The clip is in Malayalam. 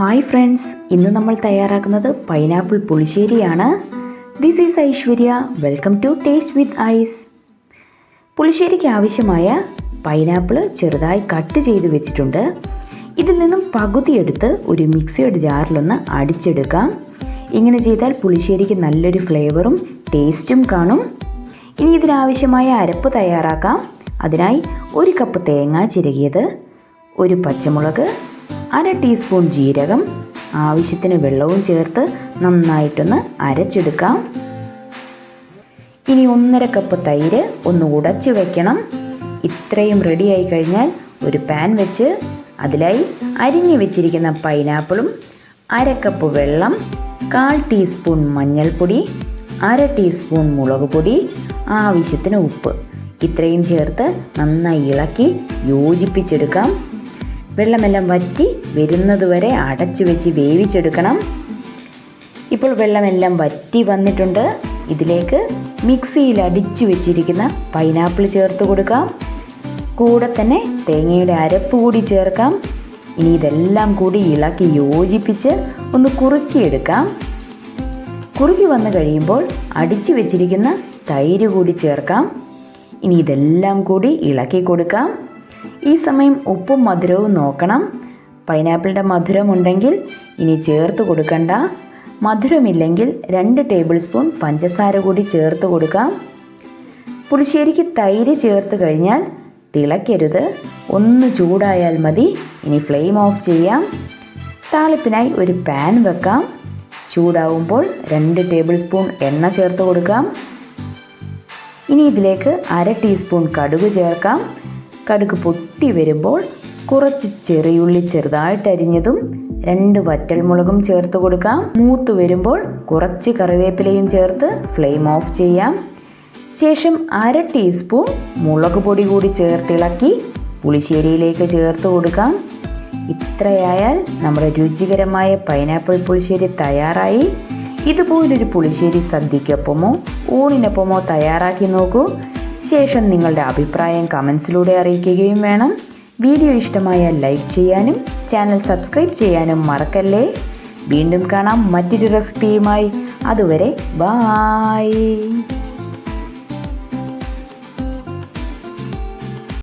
ഹായ് ഫ്രണ്ട്സ്, ഇന്ന് നമ്മൾ തയ്യാറാക്കുന്നത് പൈനാപ്പിൾ പുളിശ്ശേരിയാണ്. This is Aishwarya. Welcome to taste with ice. പുളിശ്ശേരിക്ക് ആവശ്യമായ പൈനാപ്പിൾ ചെറുതായി കട്ട് ചെയ്ത് വെച്ചിട്ടുണ്ട്. ഇതിൽ നിന്നും പകുതി എടുത്ത് ഒരു മിക്സിയുടെ ജാറിലൊന്ന് അടിച്ചെടുക്കാം. ഇങ്ങനെ ചെയ്താൽ പുളിശ്ശേരിക്ക് നല്ലൊരു ഫ്ലേവറും ടേസ്റ്റും കാണും. ഇനി ഇതിനാവശ്യമായ അരപ്പ് തയ്യാറാക്കാം. അതിനായി 1 കപ്പ് തേങ്ങ ചിരകിയത്, 1 പച്ചമുളക്, 1/2 ടീസ്പൂൺ ജീരകം, ആവശ്യത്തിന് വെള്ളവും ചേർത്ത് നന്നായിട്ടൊന്ന് അരച്ചെടുക്കാം. ഇനി 1/2 കപ്പ് തൈര് ഒന്ന് ഉടച്ച് വയ്ക്കണം. ഇത്രയും റെഡിയായി കഴിഞ്ഞാൽ ഒരു പാൻ വെച്ച് അതിലായി അരിഞ്ഞു വെച്ചിരിക്കുന്ന പൈനാപ്പിളും, 1/2 കപ്പ് വെള്ളം, 1/4 ടീസ്പൂൺ മഞ്ഞൾപ്പൊടി, 1/2 ടീസ്പൂൺ മുളക് പൊടി, ആവശ്യത്തിന് ഉപ്പ് ഇത്രയും ചേർത്ത് നന്നായി ഇളക്കി യോജിപ്പിച്ചെടുക്കാം. വെള്ളമെല്ലാം വറ്റി വരുന്നതുവരെ അടച്ചു വെച്ച് വേവിച്ചെടുക്കണം. ഇപ്പോൾ വെള്ളമെല്ലാം വറ്റി വന്നിട്ടുണ്ട്. ഇതിലേക്ക് മിക്സിയിൽ അടിച്ചു വെച്ചിരിക്കുന്ന പൈനാപ്പിൾ ചേർത്ത് കൊടുക്കാം. കൂടെ തന്നെ തേങ്ങയുടെ അരപ്പ് കൂടി ചേർക്കാം. ഇനി ഇതെല്ലാം കൂടി ഇളക്കി യോജിപ്പിച്ച് ഒന്ന് കുറുക്കിയെടുക്കാം. കുറുക്കി വന്നു കഴിയുമ്പോൾ അടിച്ചു വെച്ചിരിക്കുന്ന തൈര് കൂടി ചേർക്കാം. ഇനി ഇതെല്ലാം കൂടി ഇളക്കി കൊടുക്കാം. ഈ സമയം ഉപ്പും മധുരവും നോക്കണം. പൈനാപ്പിളിൻ്റെ മധുരമുണ്ടെങ്കിൽ ഇനി ചേർത്ത് കൊടുക്കണ്ട. മധുരമില്ലെങ്കിൽ 2 ടേബിൾ സ്പൂൺ പഞ്ചസാര കൂടി ചേർത്ത് കൊടുക്കാം. പുളിശ്ശേരിക്ക് തൈര് ചേർത്ത് കഴിഞ്ഞാൽ തിളയ്ക്കരുത്, ഒന്ന് ചൂടായാൽ മതി. ഇനി ഫ്ലെയിം ഓഫ് ചെയ്യാം. താളിപ്പിനായി ഒരു പാൻ വെക്കാം. ചൂടാവുമ്പോൾ 2 ടേബിൾ സ്പൂൺ എണ്ണ ചേർത്ത് കൊടുക്കാം. ഇനി ഇതിലേക്ക് 1/2 ടീസ്പൂൺ കടുക് ചേർക്കാം. കടുക് പൊട്ടി വരുമ്പോൾ കുറച്ച് ചെറിയുള്ളി ചെറുതായിട്ട് അരിഞ്ഞതും 2 വറ്റൽമുളകും ചേർത്ത് കൊടുക്കാം. മൂത്ത് വരുമ്പോൾ കുറച്ച് കറിവേപ്പിലയും ചേർത്ത് ഫ്ലെയിം ഓഫ് ചെയ്യാം. ശേഷം 1/2 ടീസ്പൂൺ മുളക് പൊടി കൂടി ചേർത്തിളക്കി പുളിശ്ശേരിയിലേക്ക് ചേർത്ത് കൊടുക്കാം. ഇത്രയായാൽ നമ്മുടെ രുചികരമായ പൈനാപ്പിൾ പുളിശ്ശേരി തയ്യാറായി. ഇതുപോലൊരു പുളിശ്ശേരി സദ്യക്കൊപ്പമോ ഊണിനൊപ്പമോ തയ്യാറാക്കി നോക്കൂ. ശേഷം നിങ്ങളുടെ അഭിപ്രായം കമൻസിലൂടെ അറിയിക്കുകയും വേണം. വീഡിയോ ഇഷ്ടമായാൽ ലൈക്ക് ചെയ്യാനും ചാനൽ സബ്സ്ക്രൈബ് ചെയ്യാനും മറക്കല്ലേ. വീണ്ടും കാണാം മറ്റൊരു റെസിപ്പിയുമായി. അതുവരെ ബായ്.